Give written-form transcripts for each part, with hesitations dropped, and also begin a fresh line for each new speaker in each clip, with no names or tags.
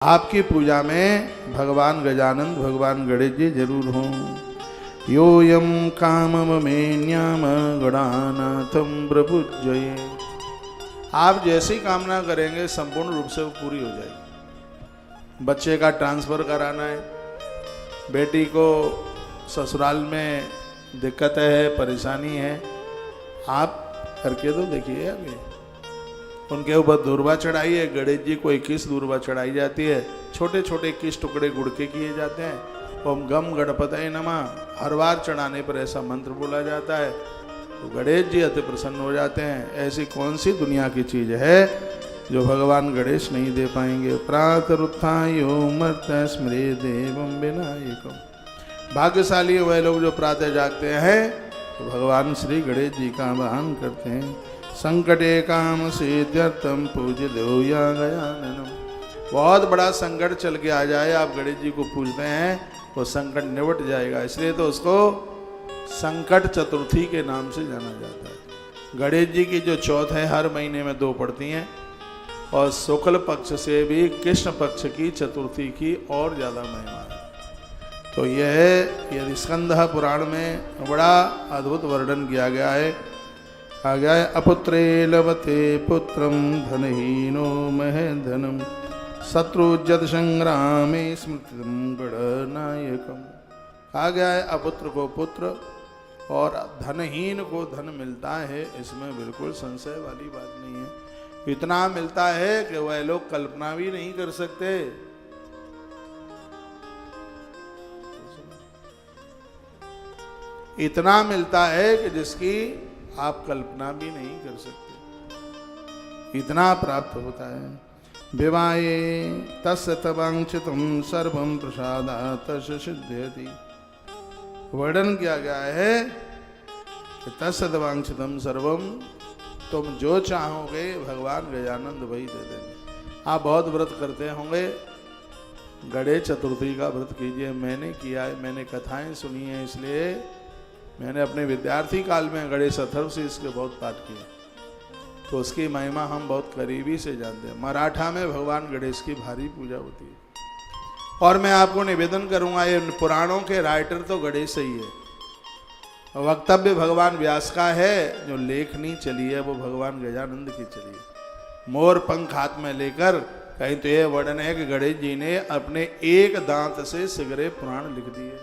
आपकी पूजा में भगवान गजानंद भगवान गणेश जी जरूर हों। योयम कामम मेन्याम गणानाथम प्रभुजये। आप जैसी कामना करेंगे संपूर्ण रूप से वो पूरी हो जाएगी। बच्चे का ट्रांसफर कराना है, बेटी को ससुराल में दिक्कत है, परेशानी है, आप करके तो देखिए। अभी उनके ऊपर दूर्वा चढ़ाई है, गणेश जी को 21 दूर्वा चढ़ाई जाती है, छोटे छोटे 21 टुकड़े गुड़ के किए जाते हैं। ओम गम गणपतये नमः हर बार चढ़ाने पर ऐसा मंत्र बोला जाता है तो गणेश जी अति प्रसन्न हो जाते हैं। ऐसी कौन सी दुनिया की चीज है जो भगवान गणेश नहीं दे पाएंगे। प्रातरुत्थायो मर्त्य स्मरे देवम विनायकम। भाग्यशाली वह लोग जो प्रातः जागते हैं तो भगवान श्री गणेश जी का आवाहन करते हैं। संकटे काम सिद्ध्यर्थम पूज्य देवया गजाननम। बहुत बड़ा संकट चल के आ जाए, आप गणेश जी को पूजते हैं वो संकट निवट जाएगा, इसलिए तो उसको संकट चतुर्थी के नाम से जाना जाता है। गणेश जी की जो चौथ है हर महीने में 2 पड़ती हैं और शुक्ल पक्ष से भी कृष्ण पक्ष की चतुर्थी की और ज़्यादा महिमा है। तो यह स्कंद पुराण में बड़ा अद्भुत वर्णन किया गया है। आ गया है अपुत्रे लभते पुत्रम धनहीनो महेधनम शत्रुजत संग्रामे स्मृतिम गणनायकम। कहा गया है अपुत्र को पुत्र और धनहीन को धन मिलता है, इसमें बिल्कुल संशय वाली बात नहीं है। इतना मिलता है कि वह लोग कल्पना भी नहीं कर सकते। इतना मिलता है कि जिसकी आप कल्पना भी नहीं कर सकते, इतना प्राप्त होता है। विवाहे तस्य तवांक्षितम सर्वम प्रसादात् तस्य सिद्ध्यति। वर्णन किया गया है कि तस्य तवांक्षितम सर्वम, तुम जो चाहोगे भगवान गजानंद वही दे देंगे। आप बहुत व्रत करते होंगे, गणेश चतुर्थी का व्रत कीजिए। मैंने किया है, मैंने कथाएं सुनी है, इसलिए मैंने अपने विद्यार्थी काल में गणेश अथर्व से इसके बहुत पाठ किए, तो उसकी महिमा हम बहुत करीबी से जानते हैं। मराठा में भगवान गणेश की भारी पूजा होती है और मैं आपको निवेदन करूंगा, ये पुराणों के राइटर तो गणेश ही है। वक्तव्य भगवान व्यास का है, जो लेखनी चली है वो भगवान गजानंद की चली है। मोर पंख हाथ में लेकर कहीं तो ये वर्णन है कि गणेश जी ने अपने एक दांत से सिगरे पुराण लिख दिए।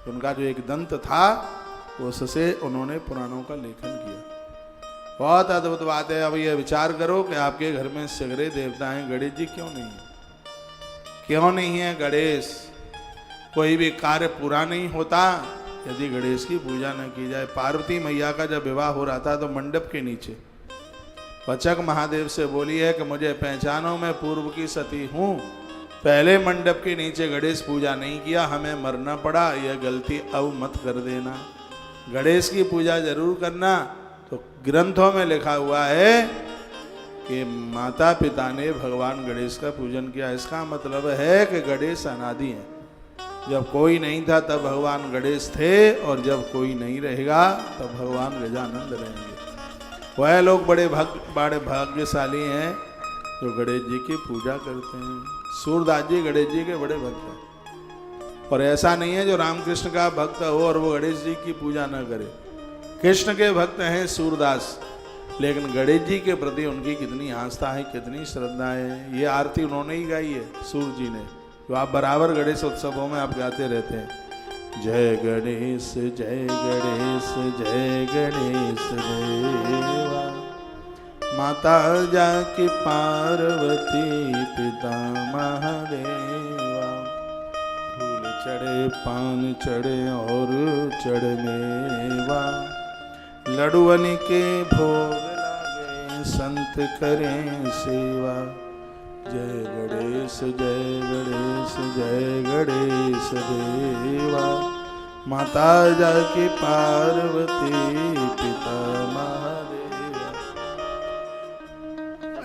उनका जो एक दंत था उससे उन्होंने पुराणों का लेखन किया। बहुत अद्भुत बात है। अब ये विचार करो कि आपके घर में सगरे देवता हैं, गणेश जी क्यों नहीं है? क्यों नहीं है गणेश? कोई भी कार्य पूरा नहीं होता यदि गणेश की पूजा न की जाए। पार्वती मैया का जब विवाह हो रहा था तो मंडप के नीचे वचक महादेव से बोली है कि मुझे पहचानो, मैं पूर्व की सती हूँ। पहले मंडप के नीचे गणेश पूजा नहीं किया, हमें मरना पड़ा, यह गलती अब मत कर देना। गणेश की पूजा जरूर करना। तो ग्रंथों में लिखा हुआ है कि माता पिता ने भगवान गणेश का पूजन किया। इसका मतलब है कि गणेश अनादि है। जब कोई नहीं था तब भगवान गणेश थे और जब कोई नहीं रहेगा तब भगवान गजानंद रहेंगे। वह लोग बड़े भाग्यशाली हैं जो गणेश जी की पूजा करते हैं। सूरदास जी गणेश जी के बड़े भक्त हैं और ऐसा नहीं है जो रामकृष्ण का भक्त हो और वो गणेश जी की पूजा न करे। कृष्ण के भक्त हैं सूरदास, लेकिन गणेश जी के प्रति उनकी कितनी आस्था है, कितनी श्रद्धा है। ये आरती उन्होंने ही गाई है, सूर जी ने, जो आप बराबर गणेश उत्सवों में आप गाते रहते हैं। जय गणेश जय गणेश जय गणेश देवा, माता जाकी पार्वती पिता महादेवा। फूल चढ़े पान चढ़े और चढ़ मेवा, लडुअन के भोग लागे संत करें सेवा। जय गणेश जय गणेश जय गणेश देवा, माता जाकी पार्वती पिता महादेवा।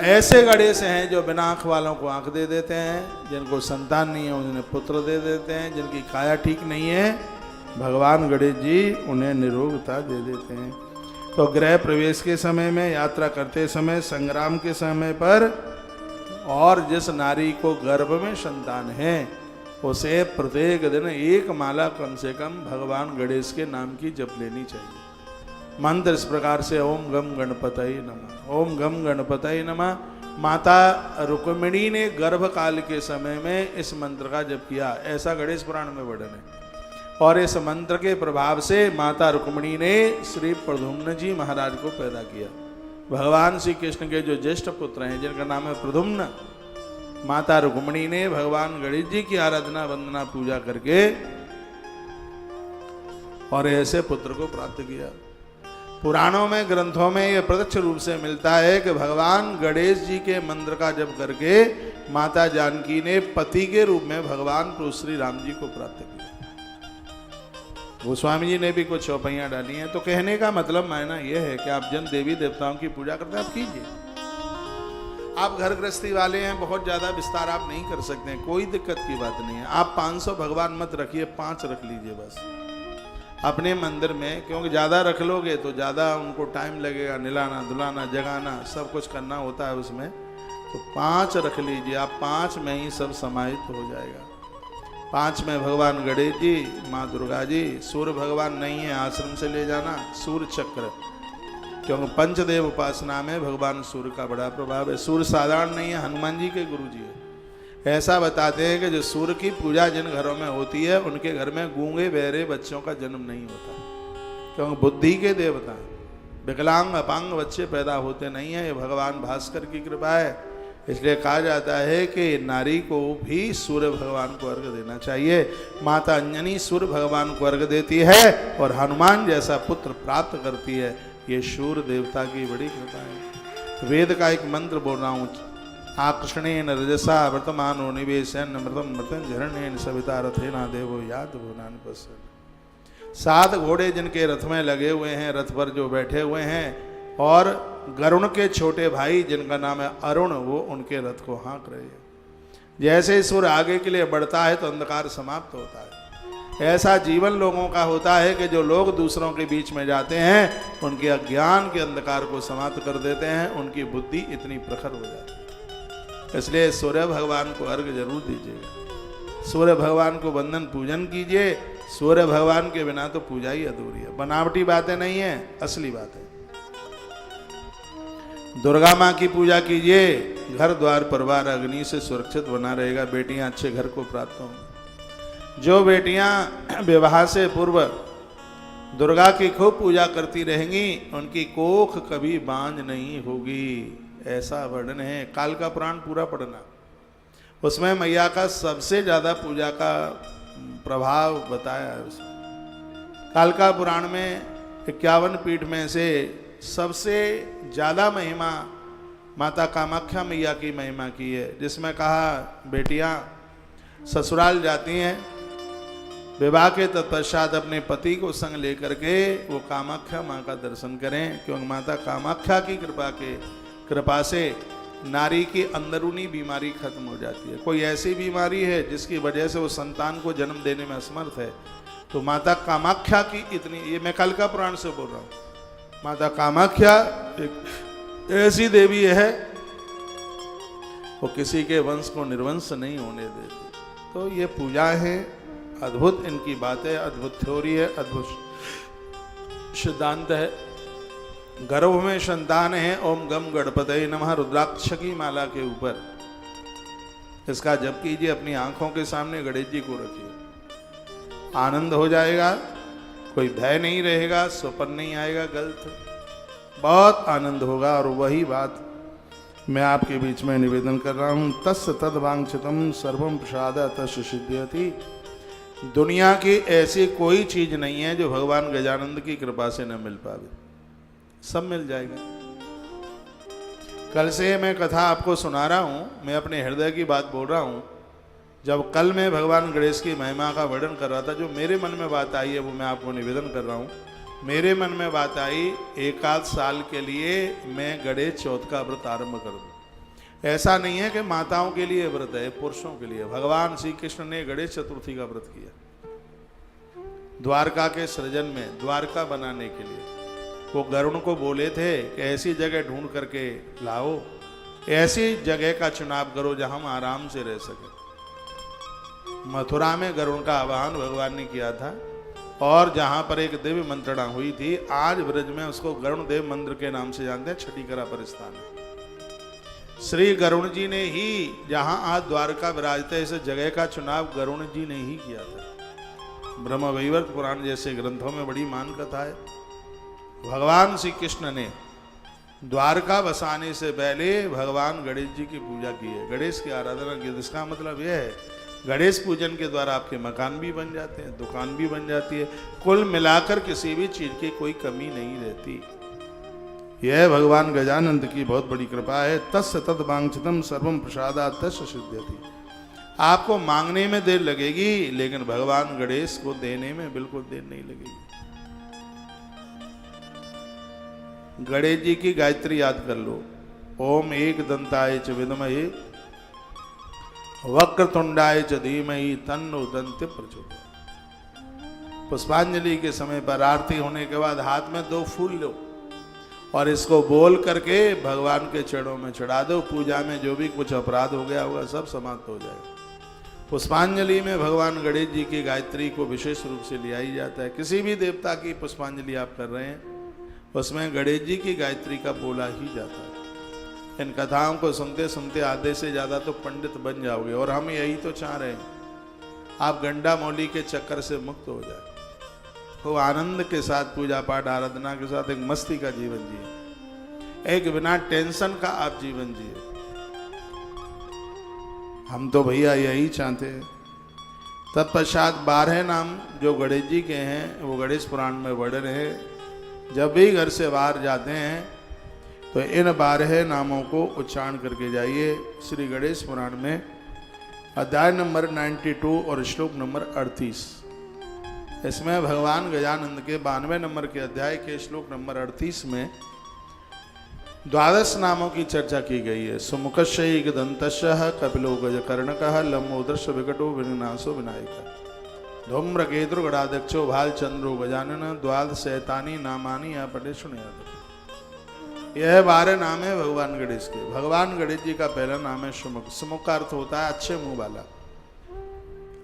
ऐसे गणेश हैं जो बिना आँख वालों को आँख दे देते हैं, जिनको संतान नहीं है उन्हें पुत्र दे देते हैं, जिनकी काया ठीक नहीं है भगवान गणेश जी उन्हें निरोगता दे देते हैं। तो गृह प्रवेश के समय में, यात्रा करते समय, संग्राम के समय पर और जिस नारी को गर्भ में संतान है उसे प्रत्येक दिन एक माला कम से कम भगवान गणेश के नाम की जप लेनी चाहिए। मंत्र इस प्रकार से ओम गम गणपतये नमः, ओम गम गणपतये नमः। माता रुक्मिणी ने गर्भ काल के समय में इस मंत्र का जप किया, ऐसा गणेश पुराण में वर्णन है। और इस मंत्र के प्रभाव से माता रुक्मिणी ने श्री प्रद्युम्न जी महाराज को पैदा किया। भगवान श्री कृष्ण के जो ज्येष्ठ पुत्र हैं जिनका नाम है प्रद्युम्न, माता रुक्मिणी ने भगवान गणेश जी की आराधना वंदना पूजा करके और ऐसे पुत्र को प्राप्त किया। पुराणों में ग्रंथों में यह प्रत्यक्ष रूप से मिलता है कि भगवान गणेश जी के मंत्र का जप करके माता जानकी ने पति के रूप में भगवान प्रभु श्री राम जी को प्राप्त किया। गोस्वामी जी ने भी कुछ चौपाइयां डाली हैं। तो कहने का मतलब मायना यह है कि आप जिन देवी देवताओं की पूजा करते हैं आप कीजिए। आप घर गृहस्थी वाले हैं, बहुत ज्यादा विस्तार आप नहीं कर सकते हैं, कोई दिक्कत की बात नहीं है। आप 500 भगवान मत रखिए, 5 रख लीजिए बस अपने मंदिर में, क्योंकि ज़्यादा रख लोगे तो ज़्यादा उनको टाइम लगेगा, निलाना धुलाना जगाना सब कुछ करना होता है उसमें। तो 5 रख लीजिए आप, 5 में ही सब समाहित हो जाएगा। 5 में भगवान गणेश जी, माँ दुर्गा जी, सूर्य भगवान नहीं है आश्रम से ले जाना, सूर्य चक्र, क्योंकि पंचदेव उपासना में भगवान सूर्य का बड़ा प्रभाव है। सूर्य साधारण नहीं है, हनुमान जी के गुरु जी है। ऐसा बताते हैं कि जो सूर्य की पूजा जिन घरों में होती है उनके घर में गूंगे बहरे बच्चों का जन्म नहीं होता, क्योंकि बुद्धि के देवता विकलांग अपांग बच्चे पैदा होते नहीं हैं। ये भगवान भास्कर की कृपा है। इसलिए कहा जाता है कि नारी को भी सूर्य भगवान को अर्घ देना चाहिए। माता अंजनी सूर्य भगवान को अर्घ देती है और हनुमान जैसा पुत्र प्राप्त करती है। ये सूर्य देवता की बड़ी कृपा है। वेद का एक मंत्र बोल रहा हूँ, आकृष्णेन रजसा वर्तमानो निवेशन मृतम मृत्युंजरणेन सविता रथेना देवो याद भुवनान पश्यन्। 7 घोड़े जिनके रथ में लगे हुए हैं, रथ पर जो बैठे हुए हैं, और गरुण के छोटे भाई जिनका नाम है अरुण, वो उनके रथ को हाँक रहे हैं। जैसे सूर्य आगे के लिए बढ़ता है तो अंधकार समाप्त होता है। ऐसा जीवन लोगों का होता है कि जो लोग दूसरों के बीच में जाते हैं उनके अज्ञान के अंधकार को समाप्त कर देते हैं, उनकी बुद्धि इतनी प्रखर हो जाती है। इसलिए सूर्य भगवान को अर्घ जरूर दीजिएगा, सूर्य भगवान को वंदन पूजन कीजिए। सूर्य भगवान के बिना तो पूजा ही अधूरी है। बनावटी बातें नहीं है, असली बात है। दुर्गा माँ की पूजा कीजिए, घर द्वार परिवार अग्नि से सुरक्षित बना रहेगा, बेटियां अच्छे घर को प्राप्त होंगी। जो बेटियां विवाह से पूर्व दुर्गा की खूब पूजा करती रहेंगी उनकी कोख कभी बांझ नहीं होगी, ऐसा वर्णन है। काल का पुराण पूरा पढ़ना, उसमें मैया का सबसे ज्यादा पूजा का प्रभाव बताया है उसमें। काल का पुराण में 51 पीठ में से सबसे ज्यादा महिमा माता कामाख्या मैया की महिमा की है, जिसमें कहा बेटियां ससुराल जाती हैं, विवाह के तत्पश्चात अपने पति को संग लेकर के वो कामाख्या माँ का दर्शन करें, क्योंकि माता कामाख्या की कृपा से नारी की अंदरूनी बीमारी खत्म हो जाती है। कोई ऐसी बीमारी है जिसकी वजह से वो संतान को जन्म देने में असमर्थ है, तो माता कामाख्या की इतनी, ये मैं कल का पुराण से बोल रहा हूँ, माता कामाख्या एक ऐसी देवी है वो किसी के वंश को निर्वंश नहीं होने देती। तो ये पूजा है, अद्भुत इनकी बातें, अद्भुत थ्योरी है, अद्भुत सिद्धांत है। गर्भ में संतान है, ओम गम गणपतये नमः रुद्राक्ष की माला के ऊपर इसका जप कीजिए। अपनी आंखों के सामने गणेश जी को रखिए, आनंद हो जाएगा, कोई भय नहीं रहेगा, स्वप्न नहीं आएगा गलत, बहुत आनंद होगा। और वही बात मैं आपके बीच में निवेदन कर रहा हूँ, तस्य तद वांछितम सर्वम प्रसाद तस्य सिद्ध्यति। दुनिया की ऐसी कोई चीज नहीं है जो भगवान गजानंद की कृपा से न मिल पावे, सब मिल जाएगा। कल से मैं कथा आपको सुना रहा हूँ, मैं अपने हृदय की बात बोल रहा हूँ। जब कल मैं भगवान गणेश की महिमा का वर्णन कर रहा था, जो मेरे मन में बात आई है वो मैं आपको निवेदन कर रहा हूँ। मेरे मन में बात आई, 1 साल के लिए मैं गणेश चौथ का व्रत आरंभ कर दूँ। ऐसा नहीं है कि माताओं के लिए व्रत है, पुरुषों के लिए। भगवान श्री कृष्ण ने गणेश चतुर्थी का व्रत किया द्वारका के सृजन में, द्वारका बनाने के लिए। वो गरुण को बोले थे कि ऐसी जगह ढूंढ करके लाओ ऐसी जगह का चुनाव करो जहां हम आराम से रह सके। मथुरा में गरुड़ का आवाहन भगवान ने किया था और जहां पर एक दिव्य मंत्रणा हुई थी, आज ब्रज में उसको गरुण देव मंदिर के नाम से जानते हैं, छठीकरा पर स्थान है। श्री गरुण जी ने ही जहां आज द्वारका विराजते इस जगह का चुनाव गरुण जी ने ही किया था। ब्रह्म वैवर्त पुराण जैसे ग्रंथों में बड़ी मान कथा है। भगवान श्री कृष्ण ने द्वारका बसाने से पहले भगवान गणेश जी की पूजा की है, गणेश की आराधना की। इसका मतलब यह है गणेश पूजन के द्वारा आपके मकान भी बन जाते हैं, दुकान भी बन जाती है, कुल मिलाकर किसी भी चीज की कोई कमी नहीं रहती। यह भगवान गजानंद की बहुत बड़ी कृपा है। तस्य तद वांछितम सर्वम प्रसादात् तस्य सिद्ध्यति। आपको मांगने में देर लगेगी, लेकिन भगवान गणेश को देने में बिल्कुल देर नहीं लगेगी। गणेश जी की गायत्री याद कर लो। ओम एक दंताय च विद्महे वक्रतुंडाय च धीमहि तन्नो दंते प्रचोदयात्। पुष्पांजलि के समय पर आरती होने के बाद हाथ में 2 फूल लो और इसको बोल करके भगवान के चरणों में चढ़ा दो। पूजा में जो भी कुछ अपराध हो गया होगा सब समाप्त हो जाएगा। पुष्पांजलि में भगवान गणेश जी की गायत्री को विशेष रूप से लिया ही जाता है। किसी भी देवता की पुष्पांजलि आप कर रहे हैं उसमें गणेश जी की गायत्री का बोला ही जाता है। इन कथाओं को सुनते सुनते आधे से ज्यादा तो पंडित बन जाओगे, और हम यही तो चाह रहे हैं आप गंडा मौली के चक्कर से मुक्त हो जाए, तो आनंद के साथ पूजा पाठ आराधना के साथ एक मस्ती का जीवन जिए, एक बिना टेंशन का आप जीवन जिए। हम तो भैया यही चाहते हैं। तत्पश्चात 12 नाम जो गणेश जी के हैं वो गणेश पुराण में वर्णन है। जब भी घर से बाहर जाते हैं तो इन 12 नामों को उच्चारण करके जाइए। श्री गणेश पुराण में अध्याय नंबर 92 और श्लोक नंबर 38, इसमें भगवान गजानंद के 92 नंबर के अध्याय के श्लोक नंबर 38 में 12 नामों की चर्चा की गई है। सुमुखस्य एकदंतस्य कपिलो गजकर्णकः लंबोदरस्य विकटो विघ्नाशो विनायकः धूम्रकेतु गणाध्यक्षो भालचंद्रो गजानन द्वादशैतानी नामानि या पठे सुनयाद। यह 12 नाम है भगवान गणेश के। भगवान गणेश जी का पहला नाम है सुमुख। सुमुख का अर्थ होता है अच्छे मुंह वाला।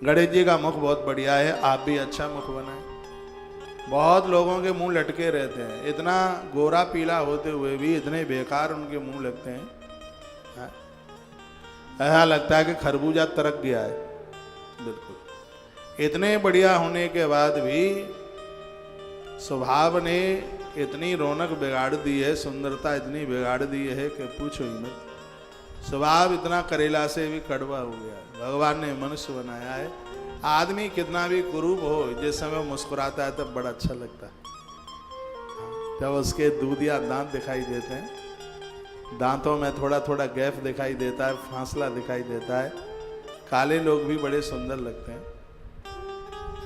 गणेश जी का मुख बहुत बढ़िया है, आप भी अच्छा मुख बनाएं। बहुत लोगों के मुंह लटके रहते हैं, इतना गोरा पीला होते हुए भी इतने बेकार उनके मुंह लगते हैं, ऐसा लगता है कि खरबूजा तरक गया है। बिल्कुल इतने बढ़िया होने के बाद भी स्वभाव ने इतनी रौनक बिगाड़ दी है, सुंदरता इतनी बिगाड़ दी है कि पूछो ही मत। स्वभाव इतना करेला से भी कड़वा हो गया। भगवान ने मनुष्य बनाया है। आदमी कितना भी कुरूप हो, जिस समय मुस्कुराता है तब बड़ा अच्छा लगता है। जब उसके दूधिया दांत दिखाई देते हैं, दांतों में थोड़ा थोड़ा गैप दिखाई देता है, फासला दिखाई देता है, काले लोग भी बड़े सुंदर लगते हैं।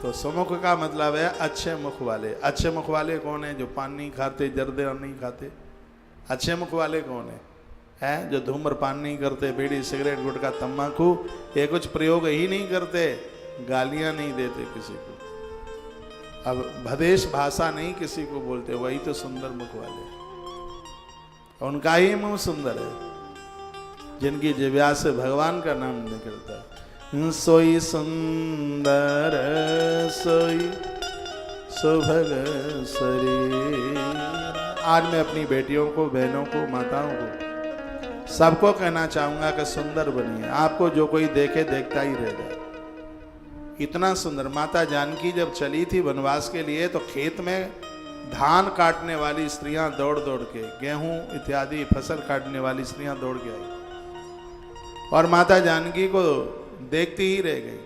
तो सुमुख का मतलब है अच्छे मुख वाले। अच्छे मुख वाले कौन है? जो पान नहीं खाते, जर्दे और नहीं खाते। अच्छे मुख वाले कौन है? हैं जो धूम्रपान नहीं करते, बीड़ी सिगरेट गुटखा तम्बाकू ये कुछ प्रयोग ही नहीं करते, गालियां नहीं देते किसी को, अब भदेश भाषा नहीं किसी को बोलते, वही तो सुंदर मुख वाले। उनका ही मुंह सुंदर है, जिनकी जिह्वा से भगवान का नाम निकलता है। सोई सुंदर सोई सुभग शरीर। आज मैं अपनी बेटियों को, बहनों को, माताओं को, सबको कहना चाहूंगा कि सुंदर बनिए। आपको जो कोई देखे देखता ही रह जाए, इतना सुंदर। माता जानकी जब चली थी वनवास के लिए तो खेत में धान काटने वाली स्त्रियां दौड़ दौड़ के, गेहूं इत्यादि फसल काटने वाली स्त्रियां दौड़ के आई और माता जानकी को देखती ही रह गई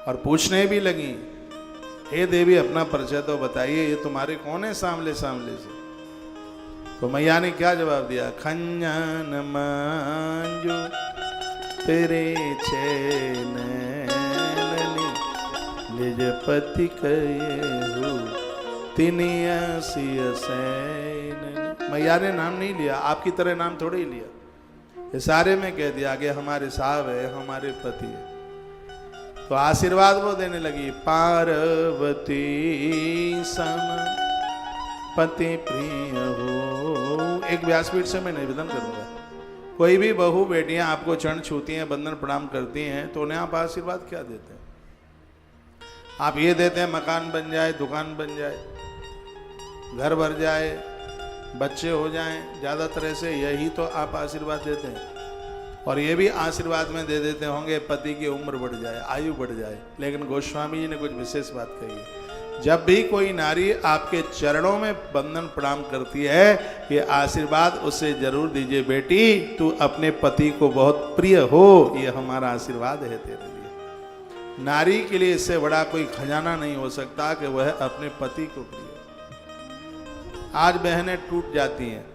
और पूछने भी लगी, हे देवी अपना परिचय तो बताइए, ये तुम्हारे कौन है सामले सामले से? तो मैया ने क्या जवाब दिया? खंजन मांजो तेरे चैननी निज पति कहो तिनिया सिय सैन। मैया ने नाम नहीं लिया, आपकी तरह नाम थोड़े ही लिया, ये सारे में कह दिया कि हमारे साहब है, हमारे पति है। तो आशीर्वाद वो देने लगी, पार्वती सम पति प्रिय हो। एक व्यासपीठ से मैं निवेदन करूंगा, कोई भी बहू बेटियां आपको चरण छूती हैं, बंदन प्रणाम करती हैं, तो उन्हें आप आशीर्वाद क्या देते हैं? आप ये देते हैं मकान बन जाए, दुकान बन जाए, घर भर जाए, बच्चे हो जाएं, ज़्यादातर ऐसे यही तो आप आशीर्वाद देते हैं। और ये भी आशीर्वाद में दे देते होंगे पति की उम्र बढ़ जाए, आयु बढ़ जाए। लेकिन गोस्वामी जी ने कुछ विशेष बात कही है, जब भी कोई नारी आपके चरणों में बंदन प्रणाम करती है, ये आशीर्वाद उसे जरूर दीजिए, बेटी तू अपने पति को बहुत प्रिय हो, ये हमारा आशीर्वाद है तेरे लिए। नारी के लिए इससे बड़ा कोई खजाना नहीं हो सकता कि वह अपने पति को प्रिय हो। आज बहनें टूट जाती हैं,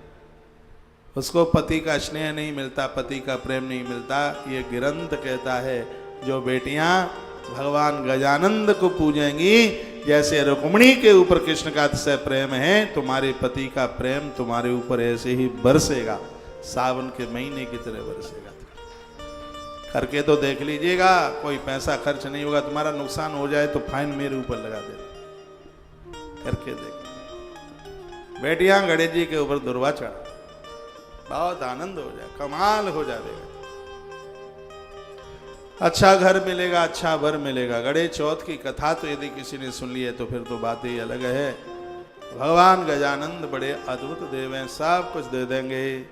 उसको पति का स्नेह नहीं मिलता, पति का प्रेम नहीं मिलता। ये ग्रंथ कहता है, जो बेटियां भगवान गजानंद को पूजेंगी, जैसे रुक्मिणी के ऊपर कृष्ण का अतिशय प्रेम है, तुम्हारे पति का प्रेम तुम्हारे ऊपर ऐसे ही बरसेगा, सावन के महीने की तरह बरसेगा। करके तो देख लीजिएगा, कोई पैसा खर्च नहीं होगा, तुम्हारा नुकसान हो जाए तो फाइन मेरे ऊपर लगा देना। करके देख, बेटियां गणेश जी के ऊपर दुर्वा चढ़ा, बहुत आनंद हो जाए, कमाल हो जाएगा। अच्छा घर मिलेगा, अच्छा वर मिलेगा। गणेश चौथ की कथा तो यदि किसी ने सुन ली है तो फिर तो बात ही अलग है। भगवान गजानंद बड़े अद्भुत देव हैं, सब कुछ दे देंगे,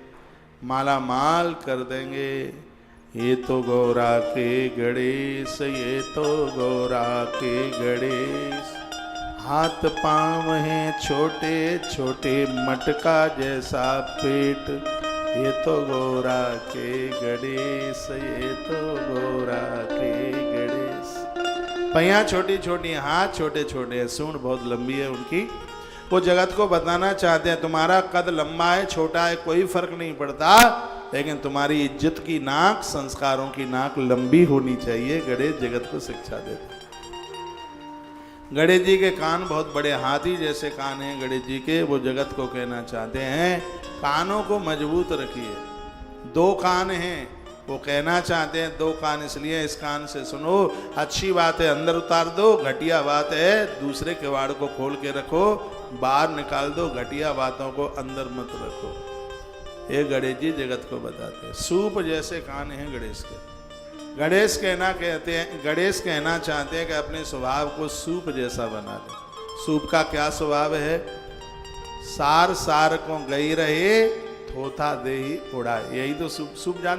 माला माल कर देंगे। ये तो गौरा के गणेश, ये तो गौरा के गणेश, हाथ पांव हैं छोटे छोटे, मटका जैसा पेट, ये तो गौरा के गणेश, ये तो गौरा के गणेश। पैया छोटी छोटी, हाथ छोटे छोटे, सूंड बहुत लंबी है उनकी। वो जगत को बताना चाहते हैं, तुम्हारा कद लंबा है छोटा है कोई फर्क नहीं पड़ता, लेकिन तुम्हारी इज्जत की नाक, संस्कारों की नाक लंबी होनी चाहिए। गणेश जगत को शिक्षा देते। गणेश जी के कान बहुत बड़े, हाथी जैसे कान हैं गणेश जी के। वो जगत को कहना चाहते हैं, कानों को मजबूत रखिए। दो कान हैं, वो कहना चाहते हैं दो कान इसलिए, इस कान से सुनो, अच्छी बात है अंदर उतार दो, घटिया बात है दूसरे किवाड़ को खोल के रखो, बाहर निकाल दो, घटिया बातों को अंदर मत रखो। ये गणेश जी जगत को बताते हैं। सूप जैसे कान हैं गणेश के। गणेश कहना चाहते हैं कि अपने स्वभाव को सूप जैसा बना दे। सूप का क्या स्वभाव है? सार सार को गई रहे, थोथा दे ही उड़ाए। यही तो सूप जान